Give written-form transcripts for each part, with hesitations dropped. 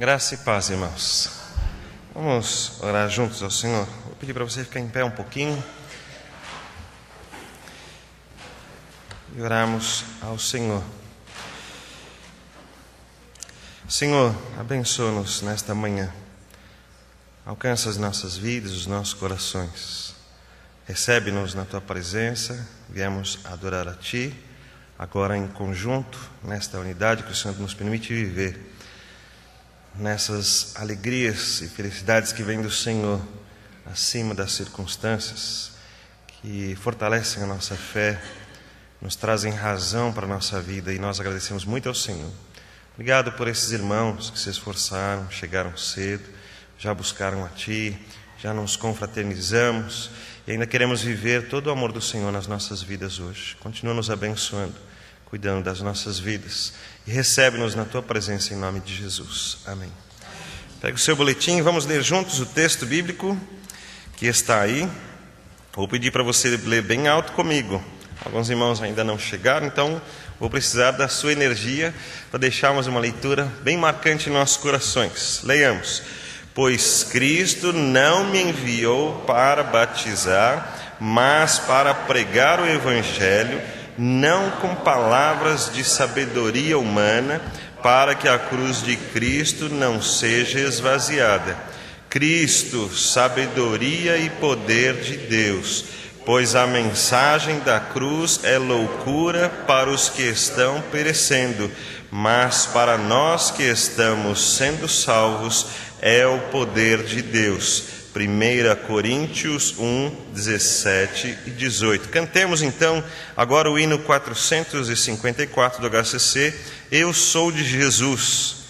Graça e paz, irmãos. Vamos orar juntos ao Senhor. Vou pedir para você ficar em pé um pouquinho e orarmos ao Senhor. Senhor, abençoa-nos nesta manhã. Alcança as nossas vidas, os nossos corações. Recebe-nos na Tua presença. Viemos adorar a Ti, agora em conjunto, nesta unidade que o Senhor nos permite viver. Nessas alegrias e felicidades que vêm do Senhor, acima das circunstâncias, que fortalecem a nossa fé, nos trazem razão para a nossa vida, e nós agradecemos muito ao Senhor. Obrigado por esses irmãos que se esforçaram, chegaram cedo, já buscaram a Ti, já nos confraternizamos, e ainda queremos viver todo o amor do Senhor nas nossas vidas hoje. Continua nos abençoando, cuidando das nossas vidas, e recebe-nos na Tua presença em nome de Jesus. Amém. Pega o seu boletim e vamos ler juntos o texto bíblico que está aí. Vou pedir para você ler bem alto comigo. Alguns irmãos ainda não chegaram, então vou precisar da sua energia para deixarmos uma leitura bem marcante em nossos corações. Leiamos. Pois Cristo não me enviou para batizar, mas para pregar o Evangelho, não com palavras de sabedoria humana, para que a cruz de Cristo não seja esvaziada. Cristo, sabedoria e poder de Deus, pois a mensagem da cruz é loucura para os que estão perecendo, mas para nós que estamos sendo salvos é o poder de Deus. 1 Coríntios 1, 17 e 18. Cantemos então agora o hino 454 do HCC, Eu Sou de Jesus.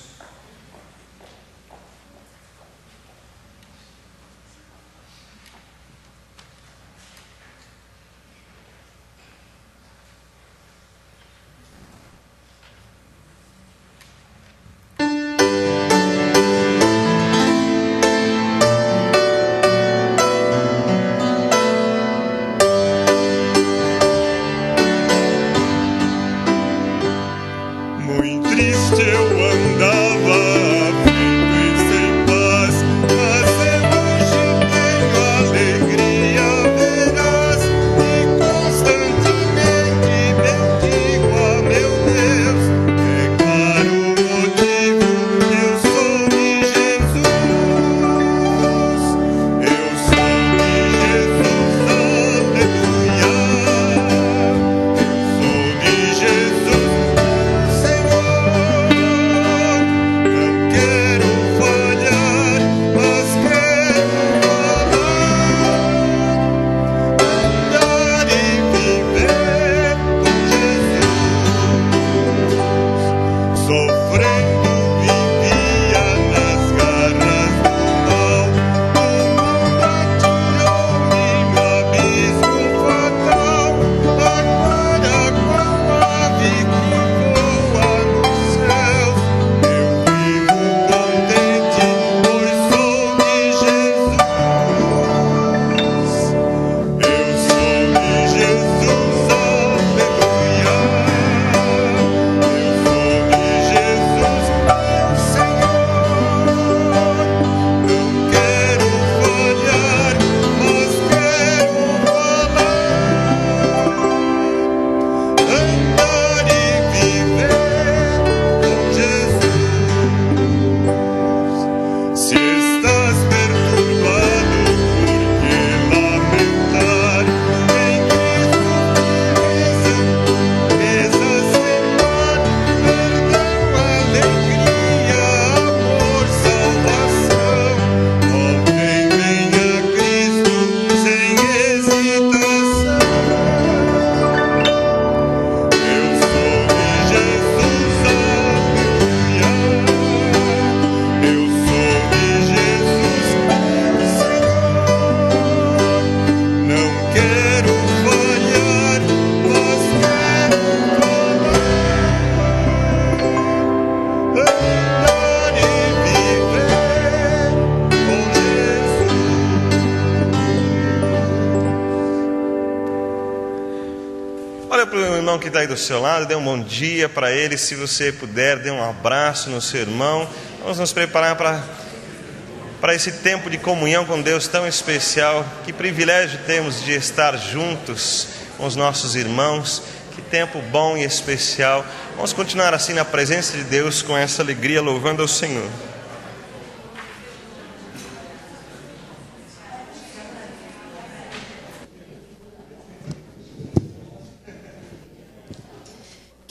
irmão que está aí do seu lado, dê um bom dia para ele. Se você puder, dê um abraço no seu irmão. Vamos nos preparar para esse tempo de comunhão com Deus tão especial. Que privilégio temos de estar juntos com os nossos irmãos. Que tempo bom e especial. Vamos continuar assim na presença de Deus, com essa alegria, louvando ao Senhor.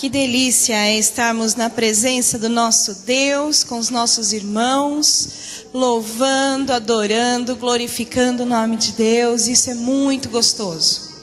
Que delícia é estarmos na presença do nosso Deus, com os nossos irmãos, louvando, adorando, glorificando o nome de Deus. Isso é muito gostoso.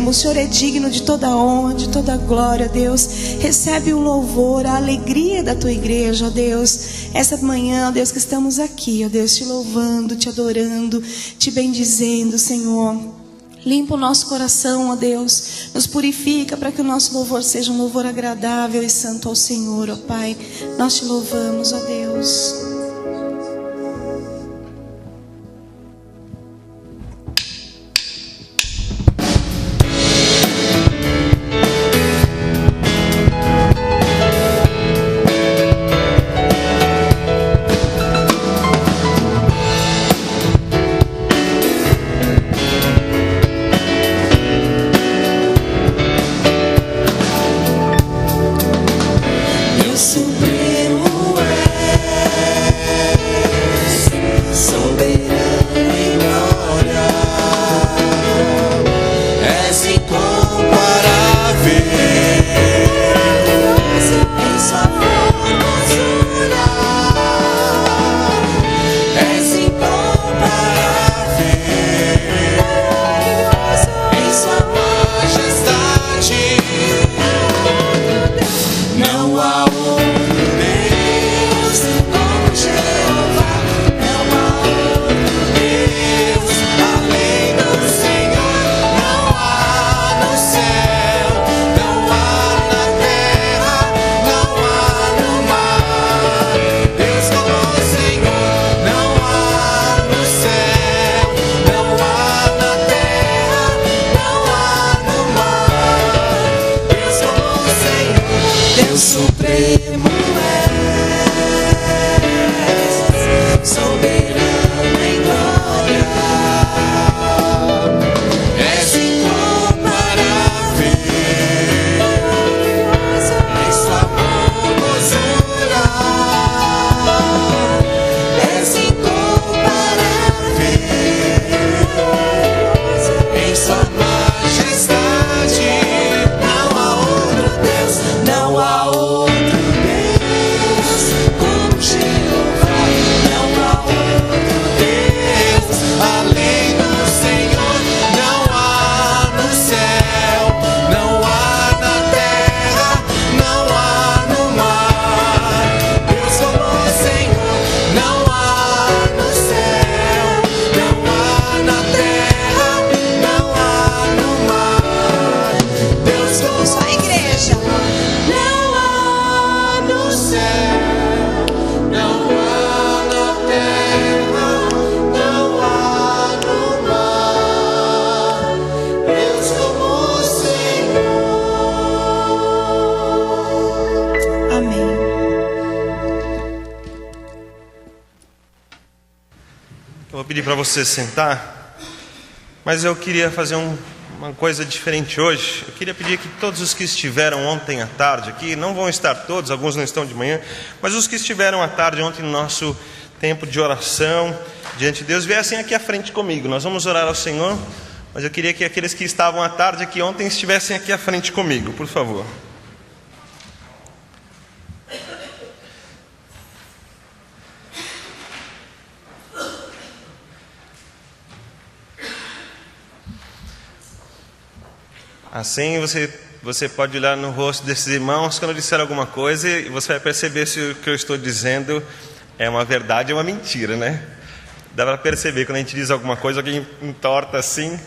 O Senhor é digno de toda honra, de toda glória, Deus. Recebe o louvor, a alegria da tua igreja, ó Deus. Essa manhã, ó Deus, que estamos aqui, ó Deus, te louvando, te adorando, te bendizendo, Senhor. Limpa o nosso coração, ó Deus. Nos purifica para que o nosso louvor seja um louvor agradável e santo ao Senhor, ó Pai. Nós te louvamos, ó Deus. Soberano em glória. céu, não há na terra, não há no mar, Deus como o Senhor. Amém. Eu vou pedir para você sentar, mas eu queria fazer uma coisa diferente hoje. Eu queria pedir que todos os que estiveram ontem à tarde aqui, não vão estar todos, alguns não estão de manhã, mas os que estiveram à tarde ontem no nosso tempo de oração diante de Deus, viessem aqui à frente comigo. Nós vamos orar ao Senhor, mas eu queria que aqueles que estavam à tarde aqui ontem estivessem aqui à frente comigo, por favor. Assim você pode olhar no rosto desses irmãos quando eu disser alguma coisa e você vai perceber se o que eu estou dizendo é uma verdade ou uma mentira, né? Dá para perceber quando a gente diz alguma coisa, alguém entorta assim.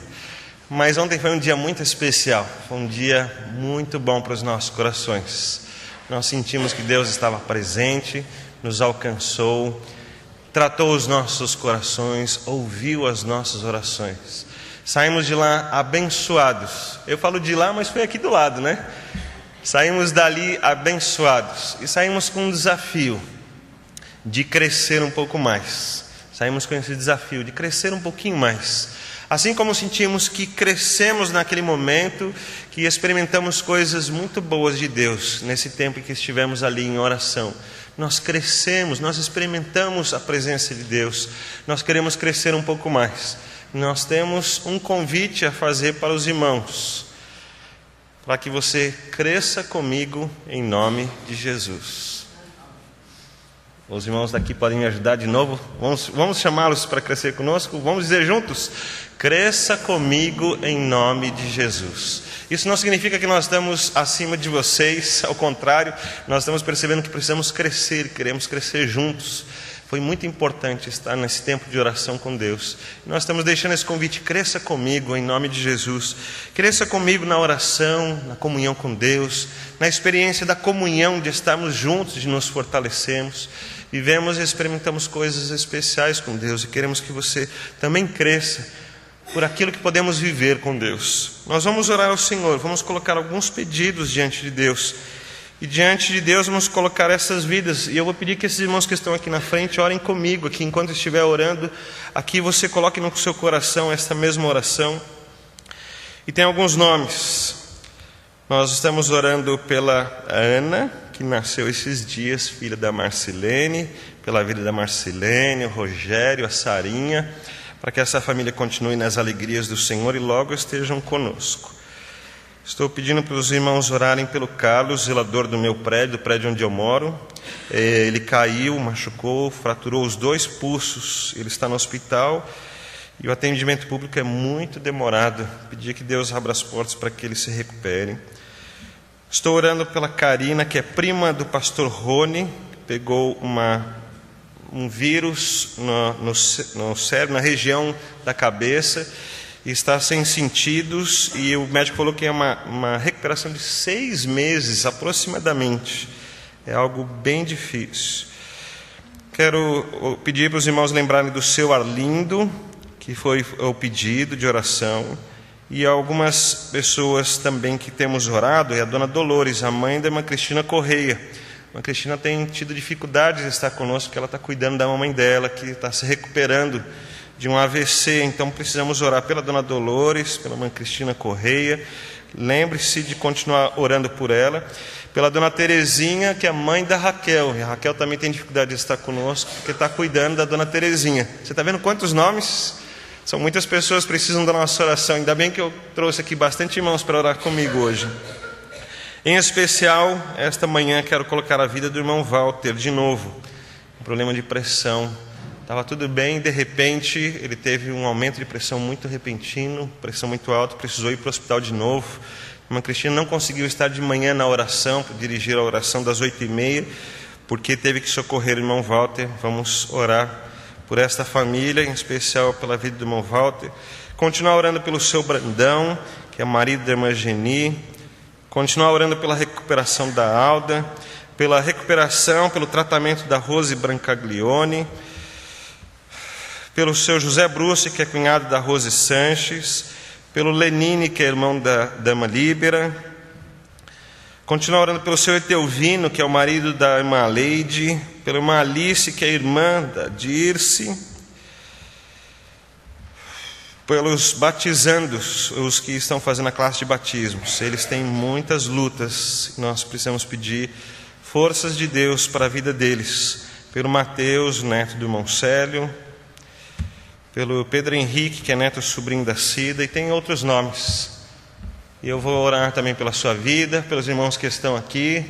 Mas ontem foi um dia muito especial, foi um dia muito bom para os nossos corações. Nós sentimos que Deus estava presente, nos alcançou, tratou os nossos corações, ouviu as nossas orações. Saímos de lá abençoados. Eu falo de lá, mas foi aqui do lado, né? Saímos dali abençoados. E saímos com um desafio de crescer um pouco mais. Saímos com esse desafio de crescer um pouquinho mais. Assim como sentimos que crescemos naquele momento, que experimentamos coisas muito boas de Deus, nesse tempo em que estivemos ali em oração. Nós crescemos, nós experimentamos a presença de Deus. Nós queremos crescer um pouco mais. Nós temos um convite a fazer para os irmãos, para que você cresça comigo em nome de Jesus. Os irmãos daqui podem me ajudar de novo? Vamos chamá-los para crescer conosco? Vamos dizer juntos? Cresça comigo em nome de Jesus. Isso não significa que nós estamos acima de vocês, ao contrário, nós estamos percebendo que precisamos crescer, queremos crescer juntos. Foi muito importante estar nesse tempo de oração com Deus. Nós estamos deixando esse convite, cresça comigo em nome de Jesus. Cresça comigo na oração, na comunhão com Deus, na experiência da comunhão, de estarmos juntos, de nos fortalecermos. Vivemos e experimentamos coisas especiais com Deus e queremos que você também cresça por aquilo que podemos viver com Deus. Nós vamos orar ao Senhor, vamos colocar alguns pedidos diante de Deus. E diante de Deus vamos colocar essas vidas. E eu vou pedir que esses irmãos que estão aqui na frente orem comigo aqui. Enquanto estiver orando, aqui você coloque no seu coração esta mesma oração. E tem alguns nomes. Nós estamos orando pela Ana, que nasceu esses dias, filha da Marcilene. Pela vida da Marcilene, o Rogério, a Sarinha. Para que essa família continue nas alegrias do Senhor e logo estejam conosco. Estou pedindo para os irmãos orarem pelo Carlos, zelador do meu prédio, do prédio onde eu moro. Ele caiu, machucou, fraturou os 2 pulsos. Ele está no hospital e o atendimento público é muito demorado. Pedir que Deus abra as portas para que ele se recupere. Estou orando pela Karina, que é prima do pastor Rony. Pegou um vírus no cérebro, na região da cabeça. Está sem sentidos e o médico falou que é uma recuperação de 6 meses aproximadamente. É algo bem difícil. Quero pedir para os irmãos lembrarem do seu Arlindo, que foi o pedido de oração, e algumas pessoas também que temos orado, é a dona Dolores, a mãe da irmã Cristina Correia. A irmã Cristina tem tido dificuldades de estar conosco, porque ela está cuidando da mamãe dela, que está se recuperando de um AVC, então precisamos orar pela dona Dolores, pela mãe Cristina Correia. Lembre-se de continuar orando por ela. Pela dona Terezinha, que é a mãe da Raquel. E a Raquel também tem dificuldade de estar conosco, porque está cuidando da dona Terezinha. Você está vendo quantos nomes? São muitas pessoas que precisam da nossa oração. Ainda bem que eu trouxe aqui bastante irmãos para orar comigo hoje. Em especial, esta manhã quero colocar a vida do irmão Walter de novo. Um problema de pressão. Estava tudo bem, de repente ele teve um aumento de pressão muito repentino, pressão muito alta, precisou ir para o hospital de novo. A irmã Cristina não conseguiu estar de manhã na oração, dirigir a oração das 8h30, porque teve que socorrer o irmão Walter. Vamos orar por esta família, em especial pela vida do irmão Walter. Continuar orando pelo seu Brandão, que é marido da irmã Geni. Continuar orando pela recuperação da Alda. pela recuperação, pelo tratamento da Rose Brancaglione, pelo seu José Bruce, que é cunhado da Rose Sanches, pelo Lenine, que é irmão da Dama Líbera. Continua orando pelo seu Etelvino, que é o marido da irmã Leide, pela irmã Alice, que é irmã da Dirce, pelos batizandos, os que estão fazendo a classe de batismos. Eles têm muitas lutas, nós precisamos pedir forças de Deus para a vida deles. Pelo Mateus, neto do irmão Célio, pelo Pedro Henrique, que é neto sobrinho da Cida, e tem outros nomes. E eu vou orar também pela sua vida, pelos irmãos que estão aqui.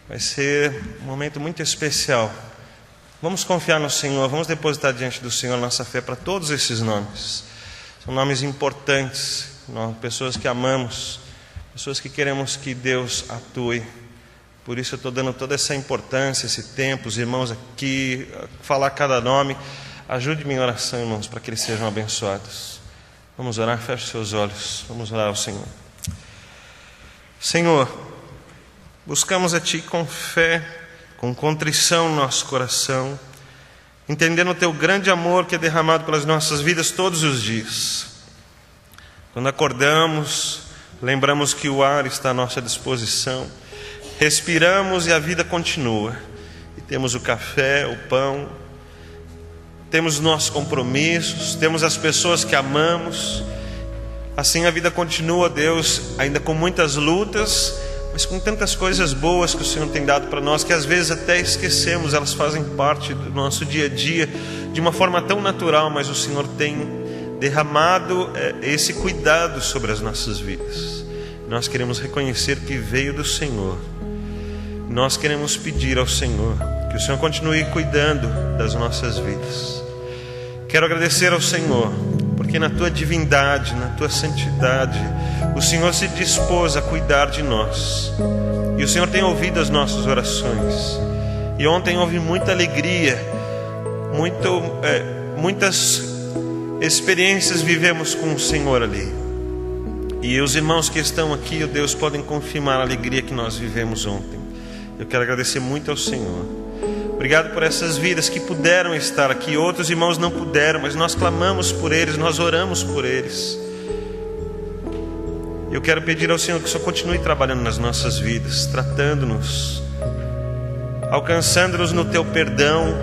Vai ser um momento muito especial. Vamos confiar no Senhor, vamos depositar diante do Senhor nossa fé para todos esses nomes. São nomes importantes, pessoas que amamos, pessoas que queremos que Deus atue. Por isso eu estou dando toda essa importância, esse tempo, os irmãos aqui, falar cada nome. Ajude-me em oração, irmãos, para que eles sejam abençoados. Vamos orar, feche seus olhos, vamos orar ao Senhor. Senhor, buscamos a Ti com fé, com contrição no nosso coração, entendendo o Teu grande amor que é derramado pelas nossas vidas todos os dias. Quando acordamos, lembramos que o ar está à nossa disposição, respiramos e a vida continua. E temos o café, o pão, temos nossos compromissos, temos as pessoas que amamos. Assim a vida continua, Deus, ainda com muitas lutas, mas com tantas coisas boas que o Senhor tem dado para nós, que às vezes até esquecemos, elas fazem parte do nosso dia a dia, de uma forma tão natural, mas o Senhor tem derramado esse cuidado sobre as nossas vidas. Nós queremos reconhecer que veio do Senhor. Nós queremos pedir ao Senhor que o Senhor continue cuidando das nossas vidas. Quero agradecer ao Senhor, porque na Tua divindade, na Tua santidade, o Senhor se dispôs a cuidar de nós. E o Senhor tem ouvido as nossas orações. E ontem houve muita alegria, muitas experiências vivemos com o Senhor ali. E os irmãos que estão aqui, ó Deus, podem confirmar a alegria que nós vivemos ontem. Eu quero agradecer muito ao Senhor. Obrigado por essas vidas que puderam estar aqui. Outros irmãos não puderam, mas nós clamamos por eles, nós oramos por eles. Eu quero pedir ao Senhor que o Senhor continue trabalhando nas nossas vidas, tratando-nos, alcançando-nos no Teu perdão,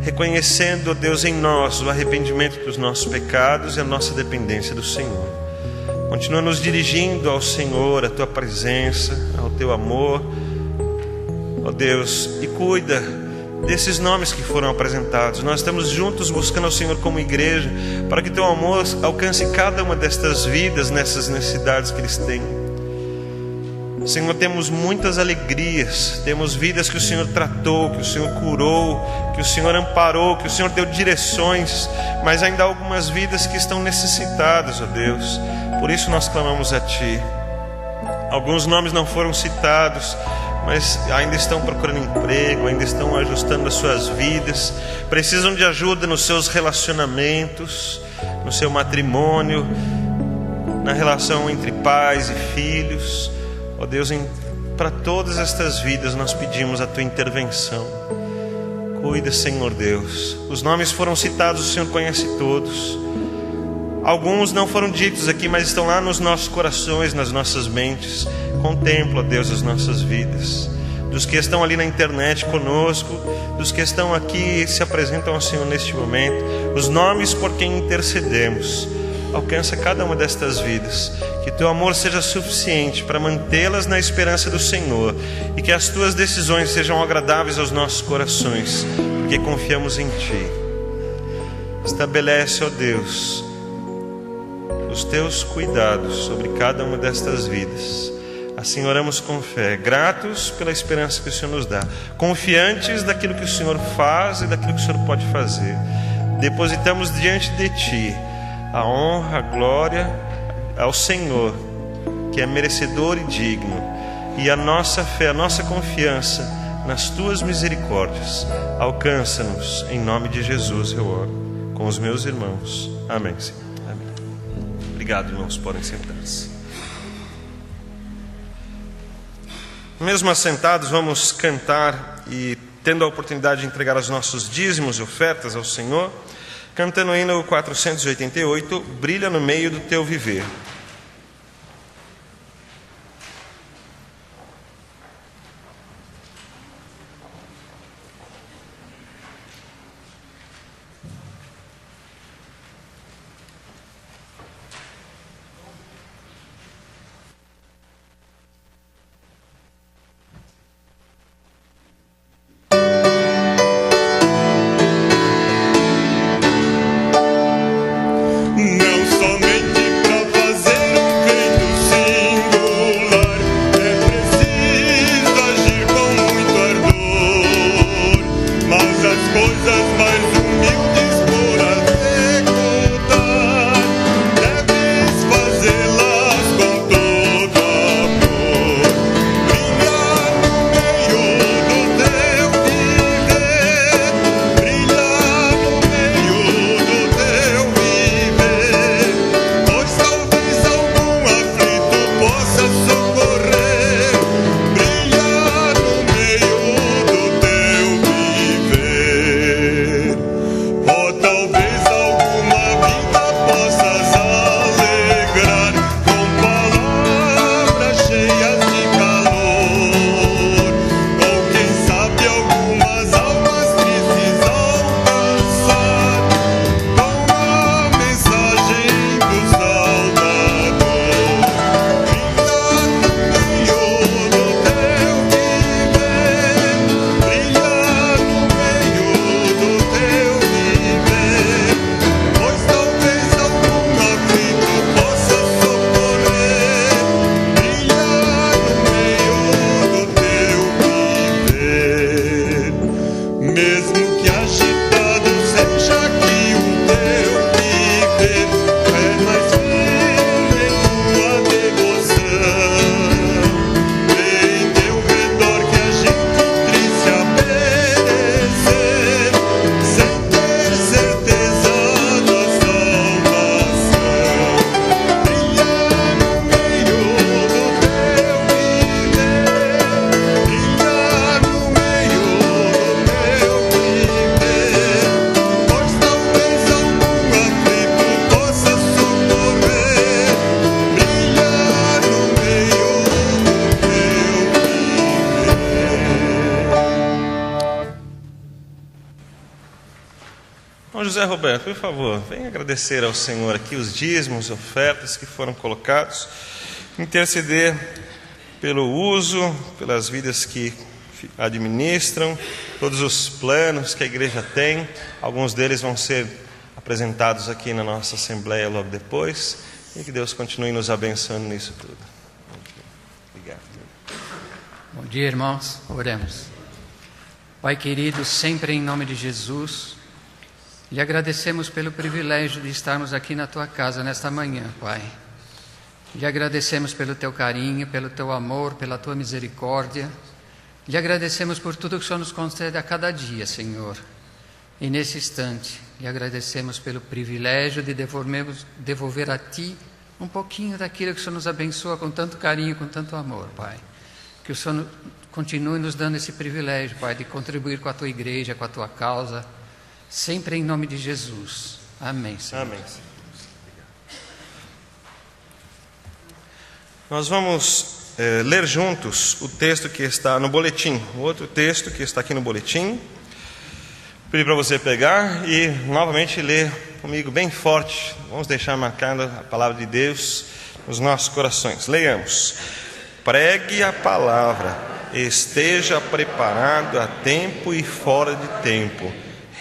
reconhecendo, ó Deus, em nós o arrependimento dos nossos pecados e a nossa dependência do Senhor. Continua nos dirigindo ao Senhor, à Tua presença, ao Teu amor, ó Deus, e cuida desses nomes que foram apresentados. Nós estamos juntos buscando ao Senhor como igreja, para que Teu amor alcance cada uma destas vidas nessas necessidades que eles têm. Senhor, temos muitas alegrias, temos vidas que o Senhor tratou, que o Senhor curou, que o Senhor amparou, que o Senhor deu direções, mas ainda há algumas vidas que estão necessitadas, ó Deus. Por isso nós clamamos a Ti. Alguns nomes não foram citados, mas ainda estão procurando emprego, ainda estão ajustando as suas vidas, precisam de ajuda nos seus relacionamentos, no seu matrimônio, na relação entre pais e filhos. Ó Deus, para todas estas vidas nós pedimos a Tua intervenção. Cuida, Senhor Deus. Os nomes foram citados, o Senhor conhece todos. Alguns não foram ditos aqui, mas estão lá nos nossos corações, nas nossas mentes. Contempla, ó Deus, as nossas vidas. Dos que estão ali na internet conosco, dos que estão aqui e se apresentam ao Senhor neste momento, os nomes por quem intercedemos. Alcança cada uma destas vidas, que Teu amor seja suficiente para mantê-las na esperança do Senhor, e que as Tuas decisões sejam agradáveis aos nossos corações, porque confiamos em Ti. Estabelece, ó Deus, os Teus cuidados sobre cada uma destas vidas. Assim oramos com fé, gratos pela esperança que o Senhor nos dá, confiantes daquilo que o Senhor faz e daquilo que o Senhor pode fazer. Depositamos diante de Ti a honra, a glória ao Senhor, que é merecedor e digno, e a nossa fé, a nossa confiança nas Tuas misericórdias. Alcança-nos, em nome de Jesus eu oro, com os meus irmãos. Amém, Senhor. Amém. Obrigado, irmãos, podem sentar-se. Mesmo assentados, vamos cantar e tendo a oportunidade de entregar os nossos dízimos e ofertas ao Senhor, cantando o hino 488, Brilha no Meio do Teu Viver. José Roberto, por favor, venha agradecer ao Senhor aqui os dízimos, ofertas que foram colocados, interceder pelo uso, pelas vidas que administram, todos os planos que a igreja tem. Alguns deles vão ser apresentados aqui na nossa assembleia logo depois, e que Deus continue nos abençoando nisso tudo. Obrigado. Bom dia, irmãos. Oremos. Pai querido, sempre em nome de Jesus, lhe agradecemos pelo privilégio de estarmos aqui na Tua casa nesta manhã, Pai. Lhe agradecemos pelo Teu carinho, pelo Teu amor, pela Tua misericórdia. Lhe agradecemos por tudo que o Senhor nos concede a cada dia, Senhor. E nesse instante, lhe agradecemos pelo privilégio de devolver a Ti um pouquinho daquilo que o Senhor nos abençoa com tanto carinho, com tanto amor, Pai. Que o Senhor continue nos dando esse privilégio, Pai, de contribuir com a Tua igreja, com a Tua causa, sempre em nome de Jesus. Amém, Senhor. Amém. Nós vamos ler juntos o texto que está no boletim, o outro texto que está aqui no boletim. Pedir para você pegar e novamente ler comigo bem forte. Vamos deixar marcada a palavra de Deus nos nossos corações. Leiamos. Pregue a palavra, esteja preparado a tempo e fora de tempo.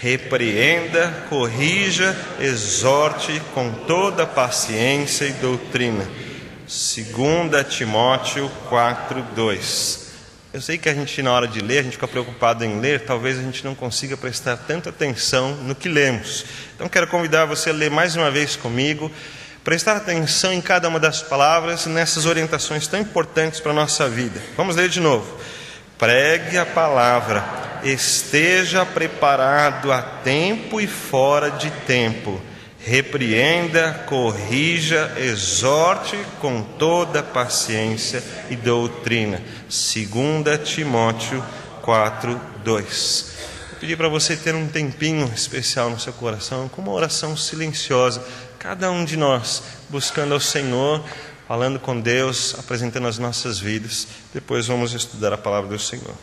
Repreenda, corrija, exorte com toda paciência e doutrina. 2 Timóteo 4:2. Eu sei que a gente, na hora de ler, a gente fica preocupado em ler, talvez a gente não consiga prestar tanta atenção no que lemos. Então quero convidar você a ler mais uma vez comigo, prestar atenção em cada uma das palavras, nessas orientações tão importantes para a nossa vida. Vamos ler de novo. Pregue a palavra, esteja preparado a tempo e fora de tempo. repreenda, corrija, exorte com toda paciência e doutrina. 2 Timóteo 4:2. Eu pedi para você ter um tempinho especial no seu coração, com uma oração silenciosa, cada um de nós buscando ao Senhor, falando com Deus, apresentando as nossas vidas. Depois vamos estudar a palavra do Senhor.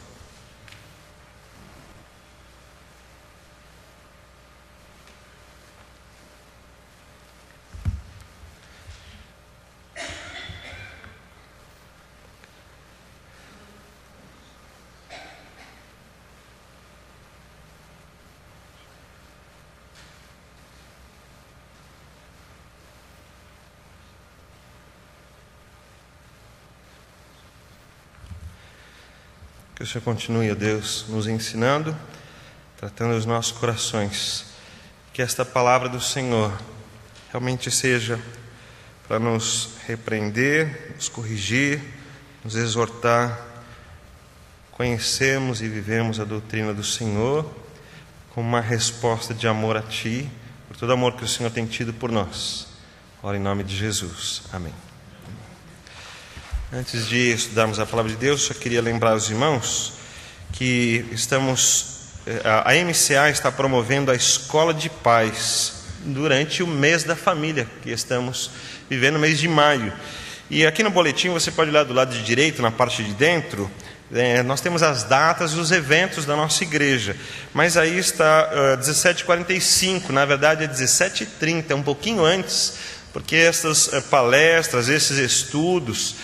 Que o Senhor continue, ó Deus, nos ensinando, tratando os nossos corações. Que esta palavra do Senhor realmente seja para nos repreender, nos corrigir, nos exortar. Conhecemos e vivemos a doutrina do Senhor como uma resposta de amor a Ti, por todo amor que o Senhor tem tido por nós. Ora em nome de Jesus. Amém. Antes de estudarmos a palavra de Deus, só queria lembrar os irmãos que a MCA está promovendo a Escola de Paz durante o mês da família, que estamos vivendo no mês de maio. E aqui no boletim você pode olhar do lado de direito, na parte de dentro, nós temos as datas e os eventos da nossa igreja. Mas aí está 17h45, na verdade é 17h30, um pouquinho antes, porque essas palestras, esses estudos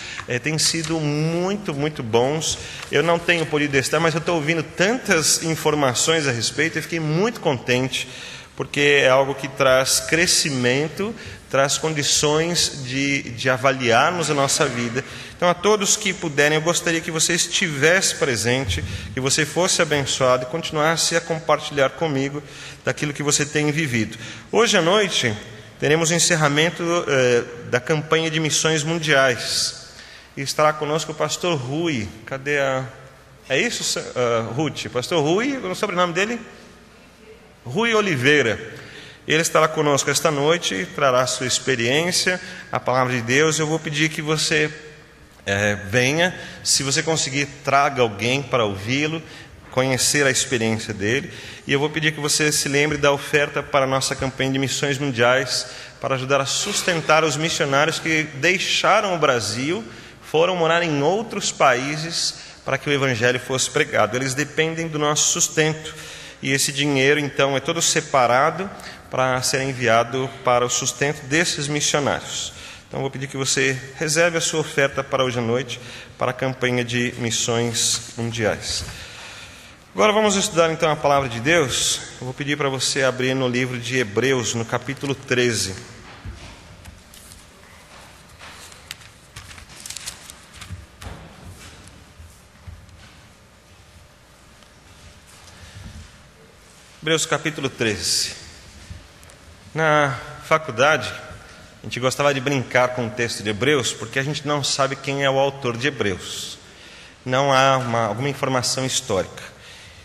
têm sido muito, muito bons. Eu não tenho podido estar, mas eu estou ouvindo tantas informações a respeito e fiquei muito contente, porque é algo que traz crescimento, traz condições de avaliarmos a nossa vida. Então, a todos que puderem, eu gostaria que você estivesse presente, que você fosse abençoado e continuasse a compartilhar comigo daquilo que você tem vivido. Hoje à noite teremos o encerramento da campanha de missões mundiais. E estará conosco o pastor Rui. Cadê a... É isso, Ruth? Pastor Rui, o sobrenome dele? Rui Oliveira. Ele estará conosco esta noite, trará a sua experiência, a palavra de Deus. Eu vou pedir que você venha. Se você conseguir, traga alguém para ouvi-lo, conhecer a experiência dele. E eu vou pedir que você se lembre da oferta para a nossa campanha de missões mundiais, para ajudar a sustentar os missionários que deixaram o Brasil, foram morar em outros países para que o Evangelho fosse pregado. Eles dependem do nosso sustento. E esse dinheiro, então, é todo separado para ser enviado para o sustento desses missionários. Então, eu vou pedir que você reserve a sua oferta para hoje à noite, para a campanha de missões mundiais. Agora vamos estudar então a palavra de Deus. Eu vou pedir para você abrir no livro de Hebreus, no capítulo 13. Hebreus capítulo 13. Na faculdade, a gente gostava de brincar com o texto de Hebreus, porque a gente não sabe quem é o autor de Hebreus. Não há alguma informação histórica.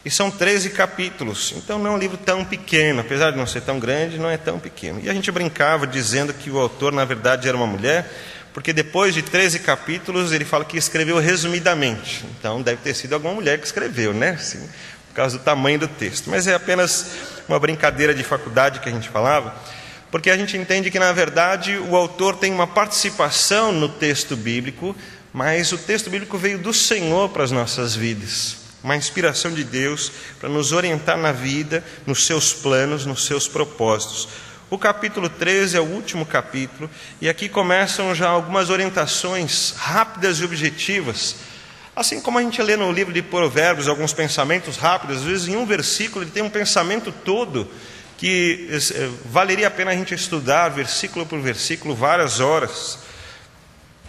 E são 13 capítulos, então não é um livro tão pequeno, apesar de não ser tão grande, não é tão pequeno. E a gente brincava dizendo que o autor, na verdade, era uma mulher, porque depois de 13 capítulos, ele fala que escreveu resumidamente. Então deve ter sido alguma mulher que escreveu, né? Assim, por causa do tamanho do texto. Mas é apenas uma brincadeira de faculdade que a gente falava, porque a gente entende que, na verdade, o autor tem uma participação no texto bíblico, mas o texto bíblico veio do Senhor para as nossas vidas. Uma inspiração de Deus para nos orientar na vida, nos seus planos, nos seus propósitos. O capítulo 13 é o último capítulo, e aqui começam já algumas orientações rápidas e objetivas. Assim como a gente lê no livro de Provérbios alguns pensamentos rápidos, às vezes em um versículo ele tem um pensamento todo que valeria a pena a gente estudar versículo por versículo várias horas.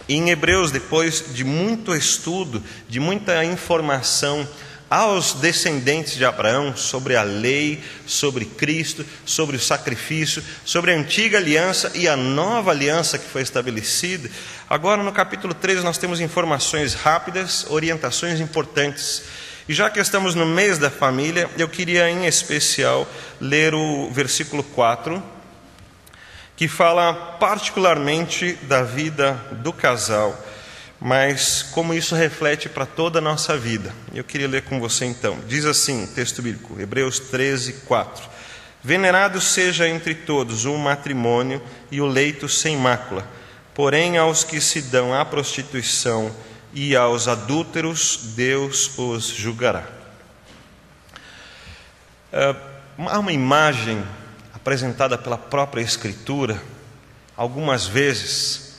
E em Hebreus, depois de muito estudo, de muita informação aos descendentes de Abraão sobre a lei, sobre Cristo, sobre o sacrifício, sobre a antiga aliança e a nova aliança que foi estabelecida, agora no capítulo 13 nós temos informações rápidas, orientações importantes. E já que estamos no mês da família, eu queria em especial ler o versículo 4, que fala particularmente da vida do casal, mas como isso reflete para toda a nossa vida. Eu queria ler com você então. Diz assim, texto bíblico, Hebreus 13, 4. Venerado seja entre todos o matrimônio e o leito sem mácula, porém aos que se dão à prostituição e aos adúlteros Deus os julgará. Há uma imagem apresentada pela própria Escritura algumas vezes,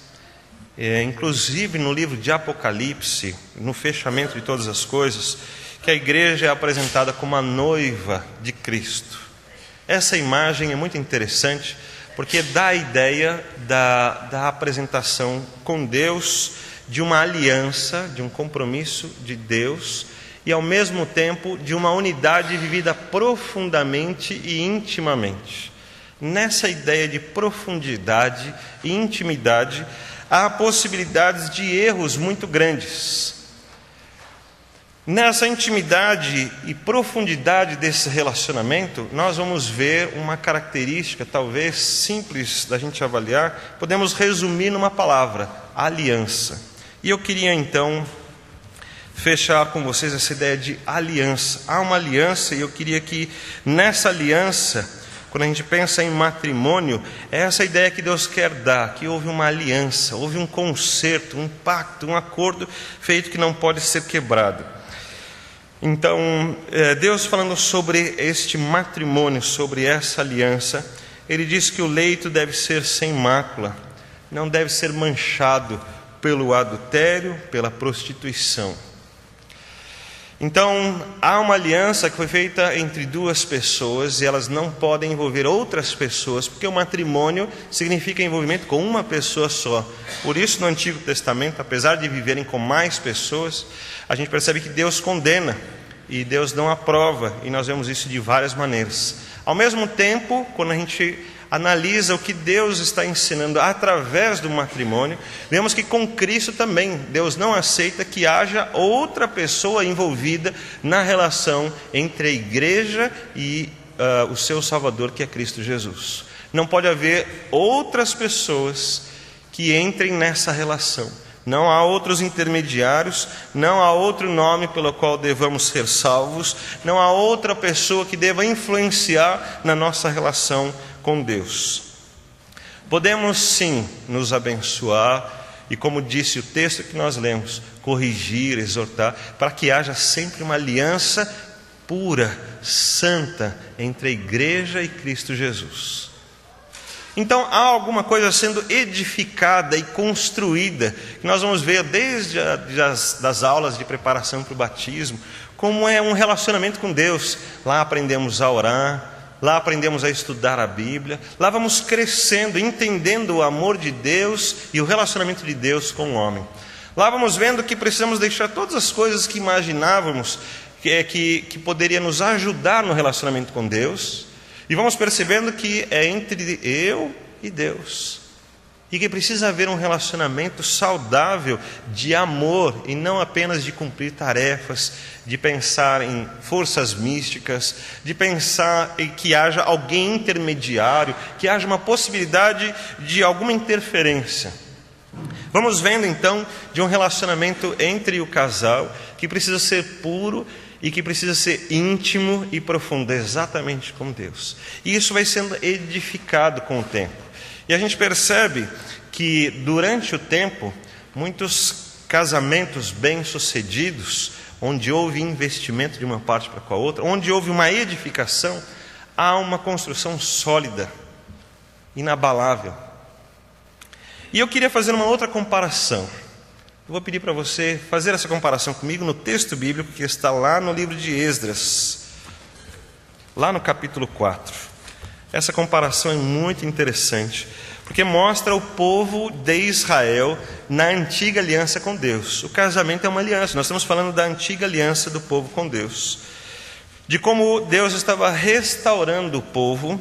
inclusive no livro de Apocalipse, no fechamento de todas as coisas, que a igreja é apresentada como a noiva de Cristo. Essa imagem é muito interessante porque dá a ideia da apresentação com Deus, de uma aliança, de um compromisso de Deus, e ao mesmo tempo de uma unidade vivida profundamente e intimamente. Nessa ideia de profundidade e intimidade, há possibilidades de erros muito grandes. Nessa intimidade e profundidade desse relacionamento, nós vamos ver uma característica talvez simples da gente avaliar, podemos resumir numa palavra: aliança. E eu queria então fechar com vocês essa ideia de aliança. Há uma aliança e eu queria que nessa aliança, quando a gente pensa em matrimônio, é essa ideia que Deus quer dar, que houve uma aliança, houve um concerto, um pacto, um acordo feito que não pode ser quebrado. Então, Deus falando sobre este matrimônio, sobre essa aliança, Ele diz que o leito deve ser sem mácula, não deve ser manchado pelo adultério, pela prostituição. Então, há uma aliança que foi feita entre duas pessoas e elas não podem envolver outras pessoas, porque o matrimônio significa envolvimento com uma pessoa só. Por isso, no Antigo Testamento, apesar de viverem com mais pessoas, a gente percebe que Deus condena e Deus não aprova, e nós vemos isso de várias maneiras. Ao mesmo tempo, quando a gente analisa o que Deus está ensinando através do matrimônio, vemos que com Cristo também, Deus não aceita que haja outra pessoa envolvida na relação entre a igreja e o seu Salvador, que é Cristo Jesus. Não pode haver outras pessoas que entrem nessa relação. Não há outros intermediários, não há outro nome pelo qual devamos ser salvos, não há outra pessoa que deva influenciar na nossa relação com Deus. Podemos sim nos abençoar e, como disse o texto que nós lemos, corrigir, exortar, para que haja sempre uma aliança pura, santa, entre a igreja e Cristo Jesus. Então há alguma coisa sendo edificada e construída, que nós vamos ver desde das aulas de preparação para o batismo, como é um relacionamento com Deus. Lá aprendemos a orar, lá aprendemos a estudar a Bíblia, lá vamos crescendo, entendendo o amor de Deus e o relacionamento de Deus com o homem. Lá vamos vendo que precisamos deixar todas as coisas que imaginávamos que poderia nos ajudar no relacionamento com Deus, e vamos percebendo que é entre eu e Deus, e que precisa haver um relacionamento saudável de amor, e não apenas de cumprir tarefas, de pensar em forças místicas, de pensar em que haja alguém intermediário, que haja uma possibilidade de alguma interferência. Vamos vendo então de um relacionamento entre o casal que precisa ser puro e que precisa ser íntimo e profundo, exatamente como Deus. E isso vai sendo edificado com o tempo. E a gente percebe que durante o tempo, muitos casamentos bem-sucedidos, onde houve investimento de uma parte para com a outra, onde houve uma edificação, há uma construção sólida, inabalável. E eu queria fazer uma outra comparação. Eu vou pedir para você fazer essa comparação comigo no texto bíblico que está lá no livro de Esdras, lá no capítulo 4. Essa comparação é muito interessante, porque mostra o povo de Israel na antiga aliança com Deus. O casamento é uma aliança, nós estamos falando da antiga aliança do povo com Deus, de como Deus estava restaurando o povo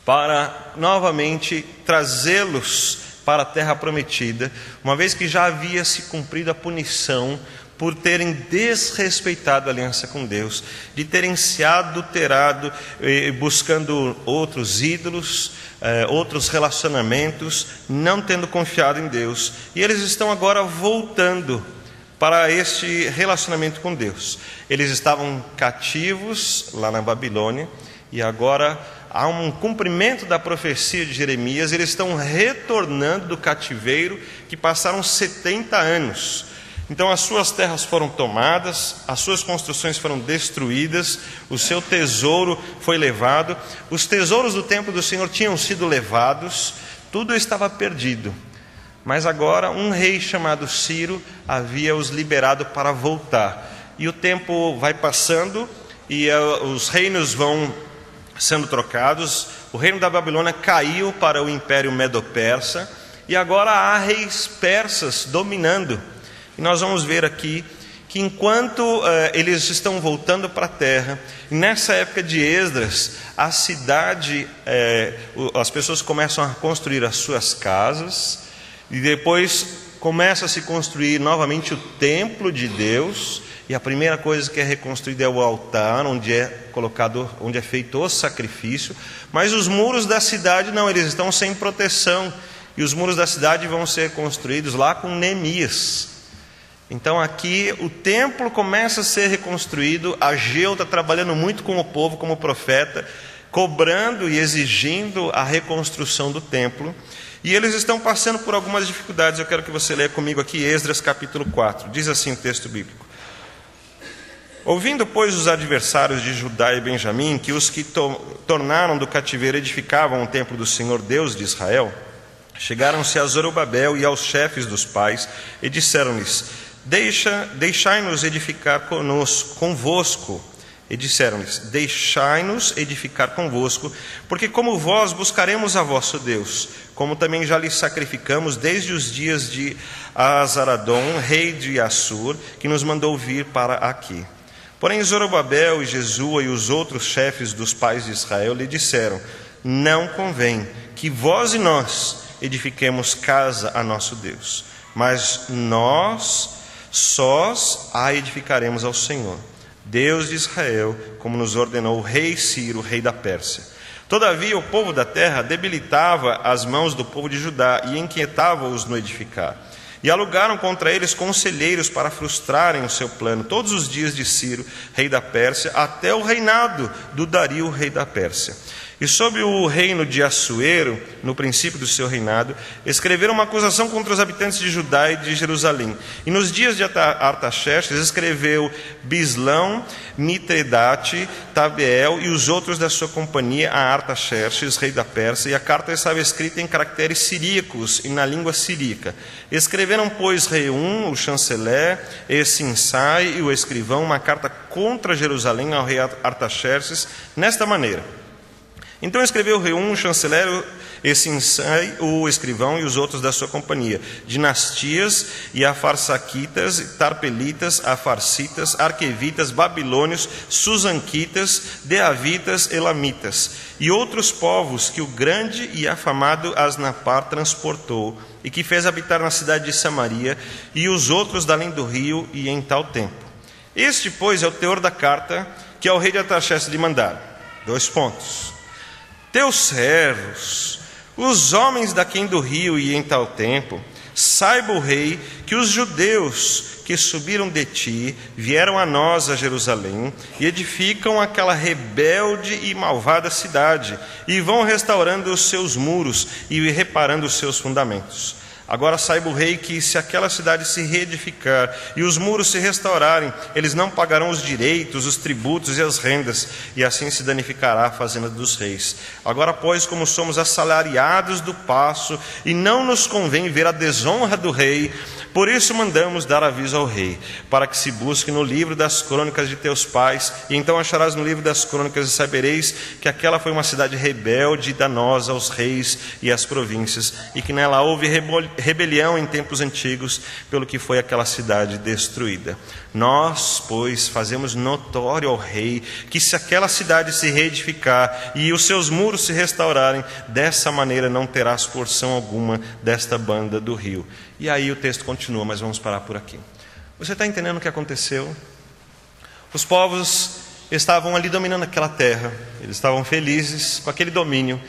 para novamente trazê-los para a terra prometida, uma vez que já havia se cumprido a punição por terem desrespeitado a aliança com Deus, de terem se adulterado, buscando outros ídolos, outros relacionamentos, não tendo confiado em Deus. E eles estão agora voltando para este relacionamento com Deus. Eles estavam cativos lá na Babilônia, e agora há um cumprimento da profecia de Jeremias. Eles estão retornando do cativeiro, que passaram 70 anos. Então as suas terras foram tomadas, as suas construções foram destruídas, o seu tesouro foi levado, os tesouros do templo do Senhor tinham sido levados, tudo estava perdido. Mas agora um rei chamado Ciro havia os liberado para voltar. E o tempo vai passando e os reinos vão sendo trocados. O reino da Babilônia caiu para o Império Medo-Persa, e agora há reis persas dominando. E nós vamos ver aqui que enquanto eles estão voltando para a terra, nessa época de Esdras, a cidade, as pessoas começam a construir as suas casas, e depois começa a se construir novamente o templo de Deus. E a primeira coisa que é reconstruída é o altar, onde é feito o sacrifício. Mas os muros da cidade não, eles estão sem proteção. E os muros da cidade vão ser construídos lá com Neemias. Então aqui o templo começa a ser reconstruído. Ageu está trabalhando muito com o povo como profeta, cobrando e exigindo a reconstrução do templo. E eles estão passando por algumas dificuldades. Eu quero que você leia comigo aqui Esdras capítulo 4. Diz assim o texto bíblico: ouvindo, pois, os adversários de Judá e Benjamim, que os que tornaram do cativeiro edificavam o templo do Senhor Deus de Israel, chegaram-se a Zorobabel e aos chefes dos pais, e disseram-lhes: deixai-nos edificar convosco. E disseram-lhes: deixai-nos edificar convosco, porque como vós buscaremos a vosso Deus, como também já lhe sacrificamos desde os dias de Azaradom, rei de Assur, que nos mandou vir para aqui. Porém Zorobabel e Jesua e os outros chefes dos pais de Israel lhe disseram: não convém que vós e nós edifiquemos casa a nosso Deus, mas nós sós a edificaremos ao Senhor, Deus de Israel, como nos ordenou o rei Ciro, rei da Pérsia. Todavia o povo da terra debilitava as mãos do povo de Judá e inquietava-os no edificar. E alugaram contra eles conselheiros para frustrarem o seu plano todos os dias de Ciro, rei da Pérsia, até o reinado do Dario, rei da Pérsia. E sob o reino de Assuero, no princípio do seu reinado, escreveram uma acusação contra os habitantes de Judá e de Jerusalém. E nos dias de Artaxerxes escreveu Bislão, Mitredate, Tabeel e os outros da sua companhia a Artaxerxes, rei da Pérsia, e a carta estava escrita em caracteres siríacos e na língua siríaca. Escreveram, pois, Reum, o chanceler, e Sinsai, o escrivão, uma carta contra Jerusalém ao rei Artaxerxes, nesta maneira: então escreveu Reum, o chanceler, e Sinsai, o escrivão, e os outros da sua companhia, dinastias, e afarsaquitas, tarpelitas, afarsitas, arquevitas, babilônios, susanquitas, deavitas, elamitas, e outros povos que o grande e afamado Asnapar transportou, e que fez habitar na cidade de Samaria, e os outros da além do rio, e em tal tempo. Este, pois, é o teor da carta que ao rei de Artaxerxes lhe mandaram. 2 pontos. Teus servos, os homens daquém do rio e em tal tempo, saiba o rei que os judeus que subiram de ti vieram a nós a Jerusalém e edificam aquela rebelde e malvada cidade e vão restaurando os seus muros e reparando os seus fundamentos. Agora saiba o rei que se aquela cidade se reedificar e os muros se restaurarem, eles não pagarão os direitos, os tributos e as rendas, e assim se danificará a fazenda dos reis. Agora, pois, como somos assalariados do paço e não nos convém ver a desonra do rei, por isso mandamos dar aviso ao rei, para que se busque no livro das crônicas de teus pais, e então acharás no livro das crônicas e sabereis que aquela foi uma cidade rebelde e danosa aos reis e às províncias, e que nela houve rebelião em tempos antigos, pelo que foi aquela cidade destruída. Nós, pois, fazemos notório ao rei que se aquela cidade se reedificar e os seus muros se restaurarem, dessa maneira não terás porção alguma desta banda do rio. E aí o texto continua, mas vamos parar por aqui. Você está entendendo o que aconteceu? Os povos estavam ali dominando aquela terra, eles estavam felizes com aquele domínio,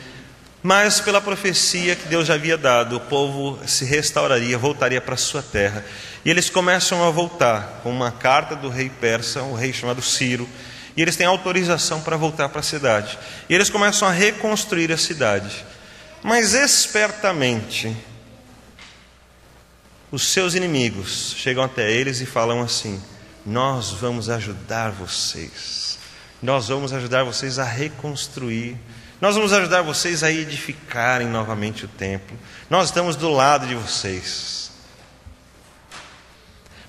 mas pela profecia que Deus já havia dado, o povo se restauraria, voltaria para a sua terra. E eles começam a voltar com uma carta do rei persa, um rei chamado Ciro, e eles têm autorização para voltar para a cidade. E eles começam a reconstruir a cidade. Mas espertamente, os seus inimigos chegam até eles e falam assim: nós vamos ajudar vocês. Nós vamos ajudar vocês a reconstruir. Nós vamos ajudar vocês a edificarem novamente o templo. Nós estamos do lado de vocês.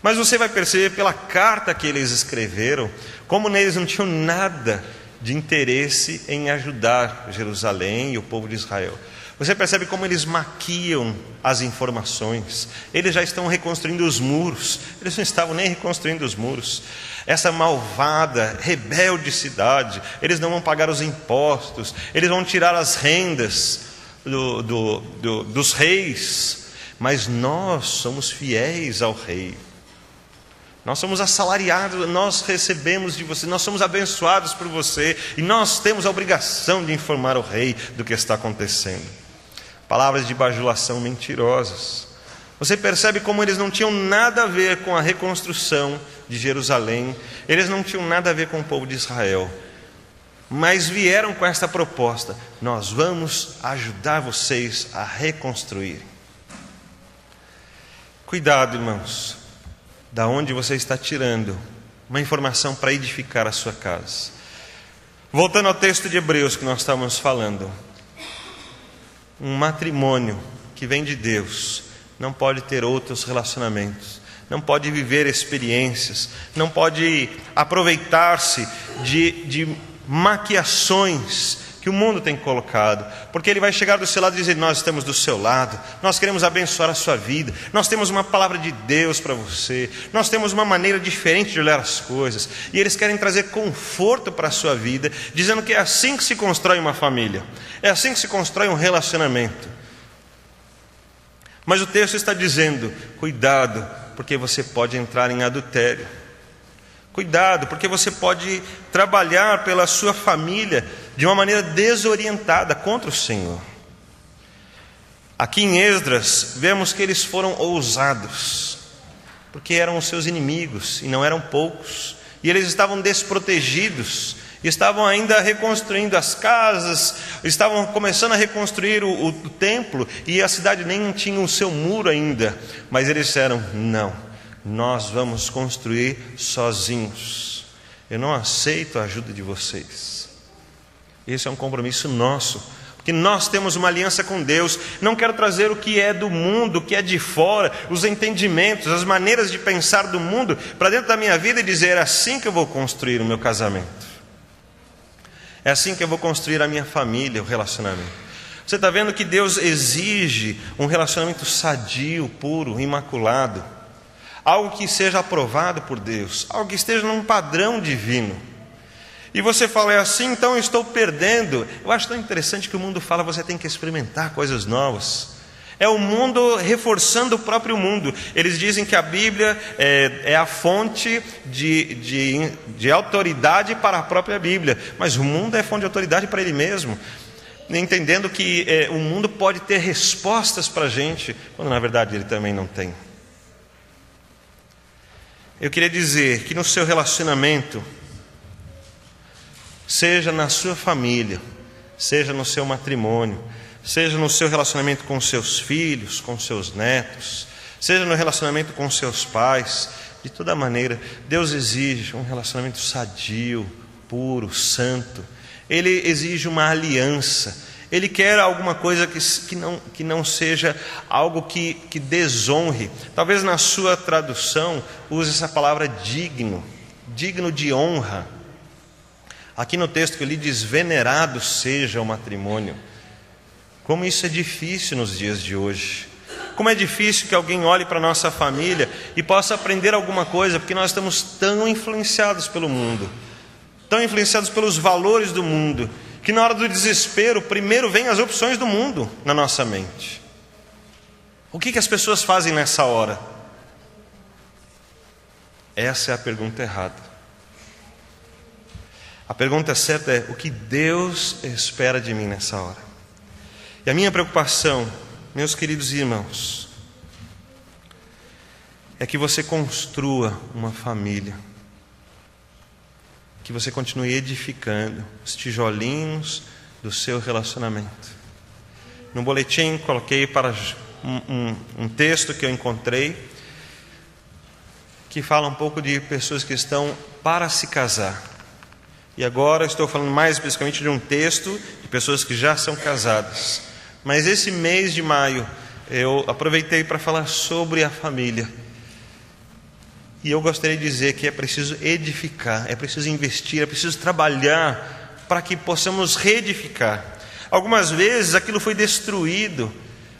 Mas você vai perceber pela carta que eles escreveram, como neles não tinham nada de interesse em ajudar Jerusalém e o povo de Israel. Você percebe como eles maquiam as informações. Eles já estão reconstruindo os muros. Eles não estavam nem reconstruindo os muros. Essa malvada, rebelde cidade, eles não vão pagar os impostos, eles vão tirar as rendas dos reis. Mas nós somos fiéis ao rei. Nós somos assalariados, nós recebemos de você, nós somos abençoados por você, e nós temos a obrigação de informar o rei do que está acontecendo. Palavras de bajulação mentirosas. Você percebe como eles não tinham nada a ver com a reconstrução de Jerusalém, eles não tinham nada a ver com o povo de Israel, mas vieram com esta proposta: nós vamos ajudar vocês a reconstruir. Cuidado, irmãos, da onde você está tirando uma informação para edificar a sua casa. Voltando ao texto de Hebreus que nós estamos falando, um matrimônio que vem de Deus não pode ter outros relacionamentos, não pode viver experiências, não pode aproveitar-se de maquiações que o mundo tem colocado, porque ele vai chegar do seu lado e dizer: nós estamos do seu lado, nós queremos abençoar a sua vida, nós temos uma palavra de Deus para você, nós temos uma maneira diferente de olhar as coisas, e eles querem trazer conforto para a sua vida, dizendo que é assim que se constrói uma família, é assim que se constrói um relacionamento. Mas o texto está dizendo: cuidado, porque você pode entrar em adultério. Cuidado, porque você pode trabalhar pela sua família de uma maneira desorientada contra o Senhor. Aqui em Esdras, vemos que eles foram ousados, porque eram os seus inimigos, e não eram poucos, e eles estavam desprotegidos, estavam ainda reconstruindo as casas, estavam começando a reconstruir o templo, e a cidade nem tinha o seu muro ainda, mas eles disseram: não, nós vamos construir sozinhos, eu não aceito a ajuda de vocês. Esse é um compromisso nosso, porque nós temos uma aliança com Deus. Não quero trazer o que é do mundo, o que é de fora, os entendimentos, as maneiras de pensar do mundo para dentro da minha vida e dizer: é assim que eu vou construir o meu casamento, é assim que eu vou construir a minha família, o relacionamento. Você está vendo que Deus exige um relacionamento sadio, puro, imaculado, algo que seja aprovado por Deus, algo que esteja num padrão divino. E você fala: é assim, então eu estou perdendo. Eu acho tão interessante que o mundo fala: você tem que experimentar coisas novas. É o mundo reforçando o próprio mundo. Eles dizem que a Bíblia é a fonte de autoridade para a própria Bíblia, mas o mundo é fonte de autoridade para ele mesmo, entendendo que o mundo pode ter respostas para a gente, quando na verdade ele também não tem. Eu queria dizer que no seu relacionamento, seja na sua família, seja no seu matrimônio, seja no seu relacionamento com seus filhos, com seus netos, seja no relacionamento com seus pais, de toda maneira, Deus exige um relacionamento sadio, puro, santo. Ele exige uma aliança. Ele quer alguma coisa que não seja algo que desonre. Talvez na sua tradução use essa palavra digno, digno de honra. Aqui no texto que eu li diz: venerado seja o matrimônio. Como isso é difícil nos dias de hoje. Como é difícil que alguém olhe para a nossa família e possa aprender alguma coisa, porque nós estamos tão influenciados pelo mundo, tão influenciados pelos valores do mundo, que na hora do desespero, primeiro vem as opções do mundo na nossa mente. O que as pessoas fazem nessa hora? Essa é a pergunta errada. A pergunta certa é: o que Deus espera de mim nessa hora? E a minha preocupação, meus queridos irmãos, é que você construa uma família, que você continue edificando os tijolinhos do seu relacionamento. No boletim coloquei para um texto que eu encontrei, que fala um pouco de pessoas que estão para se casar. E agora estou falando mais especificamente de um texto de pessoas que já são casadas. Mas esse mês de maio eu aproveitei para falar sobre a família. E eu gostaria de dizer que é preciso edificar, é preciso investir, é preciso trabalhar para que possamos reedificar. Algumas vezes aquilo foi destruído,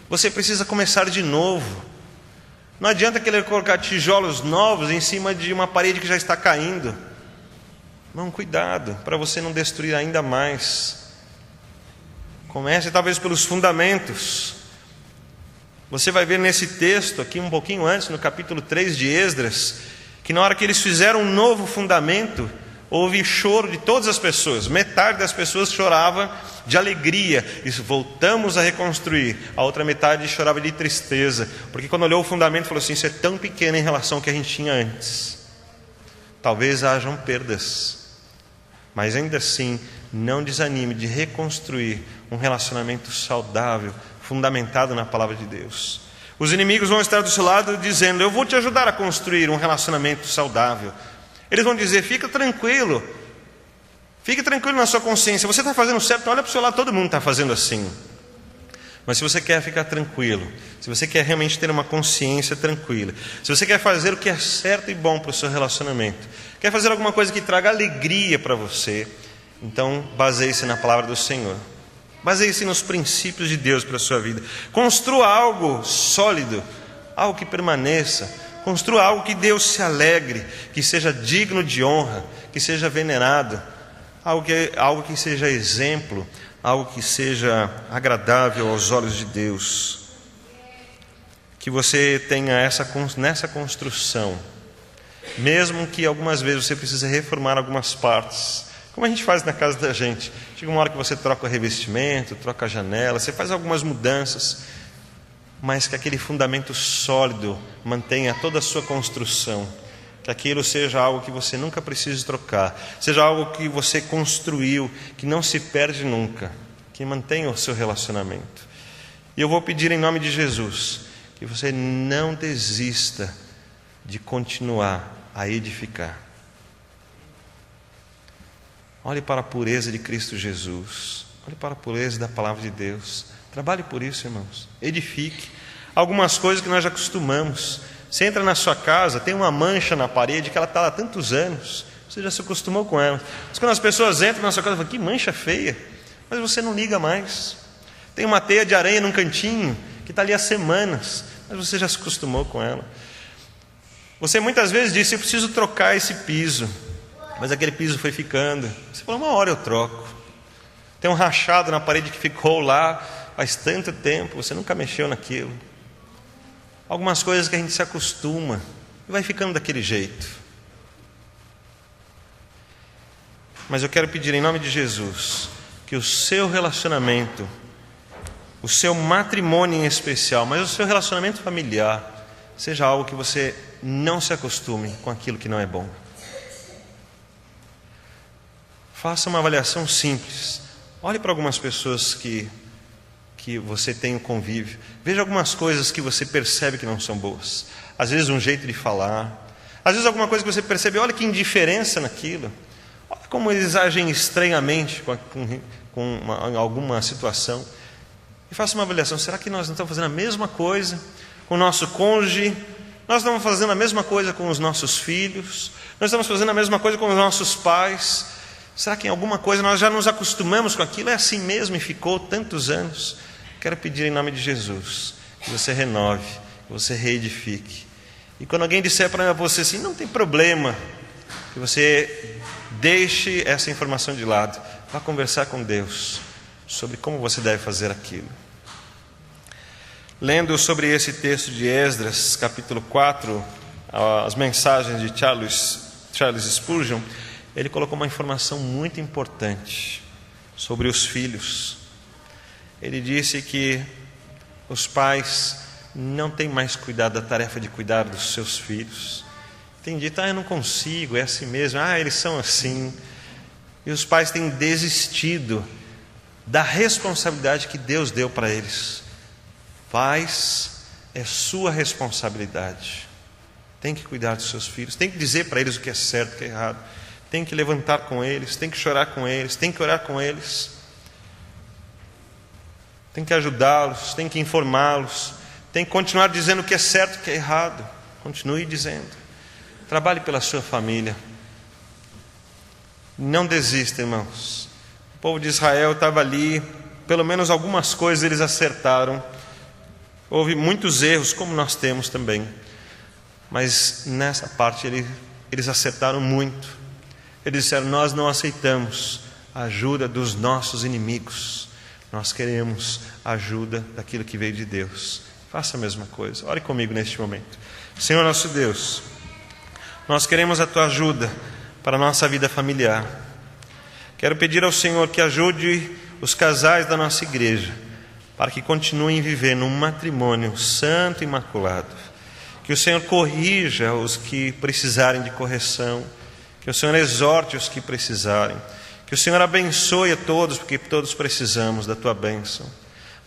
você precisa começar de novo. Não adianta querer colocar tijolos novos em cima de uma parede que já está caindo. Não, cuidado, para você não destruir ainda mais. Comece talvez pelos fundamentos. Você vai ver nesse texto aqui um pouquinho antes, no capítulo 3 de Esdras, que na hora que eles fizeram um novo fundamento, houve choro de todas as pessoas. Metade das pessoas chorava de alegria, e voltamos a reconstruir. A outra metade chorava de tristeza, porque quando olhou o fundamento falou assim: isso é tão pequeno em relação ao que a gente tinha antes. Talvez hajam perdas, mas ainda assim não desanime de reconstruir um relacionamento saudável, fundamentado na palavra de Deus. Os inimigos vão estar do seu lado dizendo: eu vou te ajudar a construir um relacionamento saudável. Eles vão dizer: fique tranquilo na sua consciência, você está fazendo certo, olha para o seu lado, todo mundo está fazendo assim. Mas se você quer ficar tranquilo, se você quer realmente ter uma consciência tranquila, se você quer fazer o que é certo e bom para o seu relacionamento, quer fazer alguma coisa que traga alegria para você, então baseie-se na palavra do Senhor. Baseie-se nos princípios de Deus para a sua vida. Construa algo sólido, algo que permaneça. Construa algo que Deus se alegre, que seja digno de honra, que seja venerado, algo que seja exemplo, algo que seja agradável aos olhos de Deus. Que você tenha nessa construção, mesmo que algumas vezes você precise reformar algumas partes, como a gente faz na casa da gente. Chega uma hora que você troca o revestimento, troca a janela, você faz algumas mudanças, mas que aquele fundamento sólido mantenha toda a sua construção, que aquilo seja algo que você nunca precise trocar, seja algo que você construiu, que não se perde nunca, que mantenha o seu relacionamento. E eu vou pedir em nome de Jesus que você não desista de continuar a edificar. Olhe para a pureza de Cristo Jesus, olhe para a pureza da palavra de Deus. Trabalhe por isso, irmãos. Edifique. Algumas coisas que nós já acostumamos. Você entra na sua casa, tem uma mancha na parede que ela está há tantos anos, você já se acostumou com ela. Mas quando as pessoas entram na sua casa, falam: que mancha feia. Mas você não liga mais. Tem uma teia de aranha num cantinho que está ali há semanas, mas você já se acostumou com ela. Você muitas vezes disse: eu preciso trocar esse piso, mas aquele piso foi ficando. Você falou: uma hora eu troco. Tem um rachado na parede que ficou lá faz tanto tempo, você nunca mexeu naquilo. Algumas coisas que a gente se acostuma e vai ficando daquele jeito. Mas eu quero pedir em nome de Jesus que o seu relacionamento, o seu matrimônio em especial, mas o seu relacionamento familiar, seja algo que você não se acostume com aquilo que não é bom. Faça uma avaliação simples. Olhe para algumas pessoas que você tem o convívio. Veja algumas coisas que você percebe que não são boas. Às vezes um jeito de falar. Às vezes alguma coisa que você percebe, olha que indiferença naquilo. Olha como eles agem estranhamente com alguma situação. E faça uma avaliação. Será que nós não estamos fazendo a mesma coisa com o nosso cônjuge? Nós estamos fazendo a mesma coisa com os nossos filhos? Nós estamos fazendo a mesma coisa com os nossos pais? Será que em alguma coisa nós já nos acostumamos com aquilo? É assim mesmo e ficou tantos anos? Quero pedir em nome de Jesus que você renove, que você reedifique. E quando alguém disser para você assim: não tem problema, que você deixe essa informação de lado. Vá conversar com Deus sobre como você deve fazer aquilo. Lendo sobre esse texto de Esdras, capítulo 4, as mensagens de Charles Spurgeon, ele colocou uma informação muito importante sobre os filhos. Ele disse que os pais não têm mais cuidado da tarefa de cuidar dos seus filhos. Tem dito, eu não consigo, é assim mesmo, eles são assim. E os pais têm desistido da responsabilidade que Deus deu para eles. Pais, é sua responsabilidade. Tem que cuidar dos seus filhos, tem que dizer para eles o que é certo e o que é errado. Tem que levantar com eles, tem que chorar com eles, tem que orar com eles. Tem que ajudá-los, tem que informá-los, tem que continuar dizendo o que é certo e o que é errado. Continue dizendo. Trabalhe pela sua família. Não desista, irmãos. O povo de Israel estava ali, pelo menos algumas coisas eles acertaram. Houve muitos erros, como nós temos também. Mas nessa parte eles acertaram muito. Eles disseram, nós não aceitamos a ajuda dos nossos inimigos. Nós queremos a ajuda daquilo que veio de Deus. Faça a mesma coisa. Ore comigo neste momento. Senhor nosso Deus, nós queremos a Tua ajuda para a nossa vida familiar. Quero pedir ao Senhor que ajude os casais da nossa igreja, para que continuem vivendo um matrimônio santo e imaculado. Que o Senhor corrija os que precisarem de correção, que o Senhor exorte os que precisarem, que o Senhor abençoe a todos, porque todos precisamos da Tua bênção,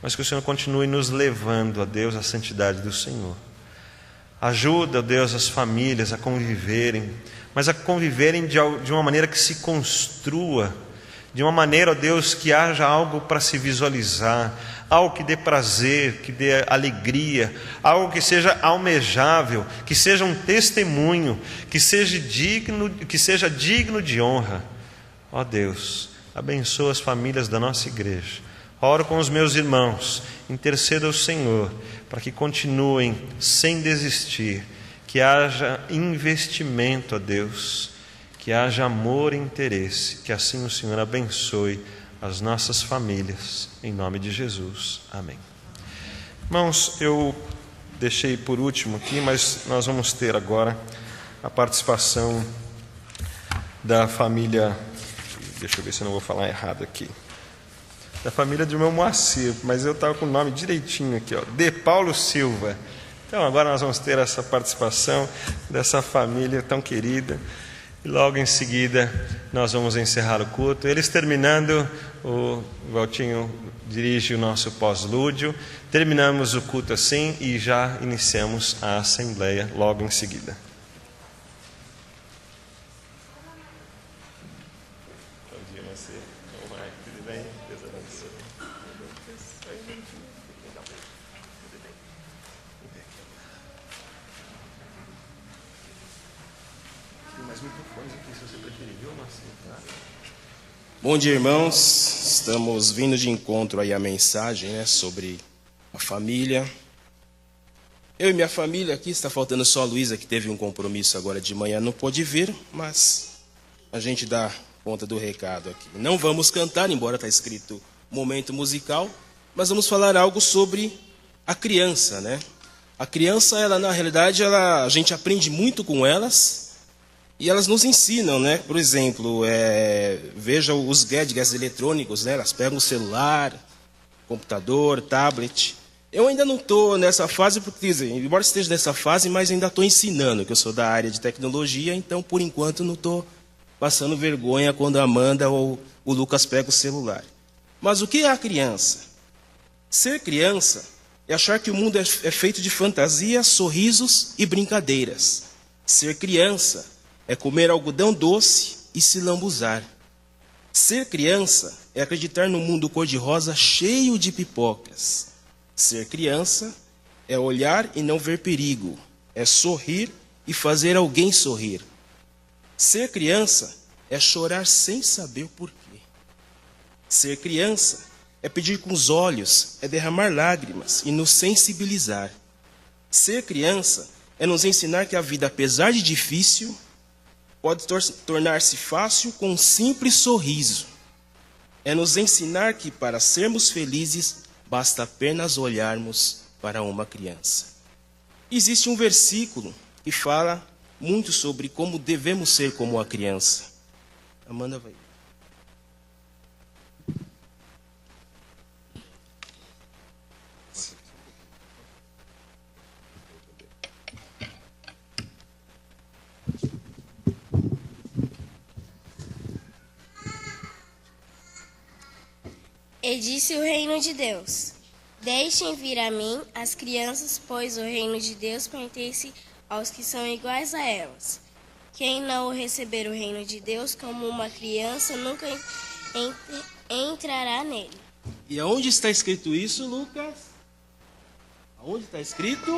mas que o Senhor continue nos levando, a Deus, à santidade do Senhor. Ajuda, Deus, as famílias a conviverem, mas a conviverem de uma maneira que se construa, de uma maneira, ó Deus, que haja algo para se visualizar, algo que dê prazer, que dê alegria, algo que seja almejável, que seja um testemunho, que seja digno de honra. Ó Deus, abençoa as famílias da nossa igreja. Oro com os meus irmãos, interceda ao Senhor, para que continuem sem desistir, que haja investimento, ó Deus, que haja amor e interesse, que assim o Senhor abençoe as nossas famílias, em nome de Jesus. Amém. Irmãos, eu deixei por último aqui, mas nós vamos ter agora a participação da família, deixa eu ver se eu não vou falar errado aqui, da família do meu Moacir, mas eu estava com o nome direitinho aqui, De Paulo Silva. Então agora nós vamos ter essa participação dessa família tão querida. E logo em seguida nós vamos encerrar o culto. Eles terminando, o Valtinho dirige o nosso pós-lúdio. Terminamos o culto assim e já iniciamos a assembleia logo em seguida. Bom dia, você. Como vai? Tudo bem? Deus abençoe. Bom dia, irmãos. Estamos vindo de encontro aí a mensagem, sobre a família. Eu e minha família aqui, está faltando só a Luísa, que teve um compromisso agora de manhã, não pôde vir, mas a gente dá conta do recado aqui. Não vamos cantar, embora está escrito momento musical, mas vamos falar algo sobre a criança, A criança, ela na realidade, a gente aprende muito com elas. E elas nos ensinam, Por exemplo, veja os gadgets eletrônicos, Elas pegam o celular, computador, tablet. Eu ainda não estou nessa fase, porque, embora esteja nessa fase, mas ainda estou ensinando, que eu sou da área de tecnologia, então, por enquanto, não estou passando vergonha quando a Amanda ou o Lucas pegam o celular. Mas o que é a criança? Ser criança é achar que o mundo é feito de fantasias, sorrisos e brincadeiras. Ser criança é comer algodão doce e se lambuzar. Ser criança é acreditar num mundo cor-de-rosa cheio de pipocas. Ser criança é olhar e não ver perigo. É sorrir e fazer alguém sorrir. Ser criança é chorar sem saber o porquê. Ser criança é pedir com os olhos, é derramar lágrimas e nos sensibilizar. Ser criança é nos ensinar que a vida, apesar de difícil, pode tornar-se fácil com um simples sorriso. É nos ensinar que para sermos felizes, basta apenas olharmos para uma criança. Existe um versículo e fala muito sobre como devemos ser como a criança. Amanda vai. E disse o reino de Deus: Deixem vir a mim as crianças, pois o reino de Deus pertence aos que são iguais a elas. Quem não receber o reino de Deus como uma criança nunca entrará nele. E aonde está escrito isso, Lucas? Aonde está escrito?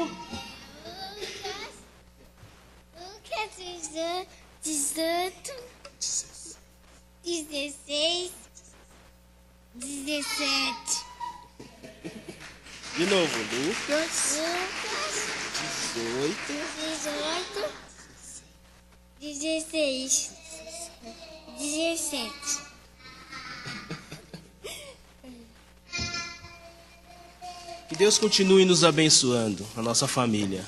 Lucas 18, 16, 17. De novo, Lucas 18, 16, 17. Que Deus continue nos abençoando, a nossa família.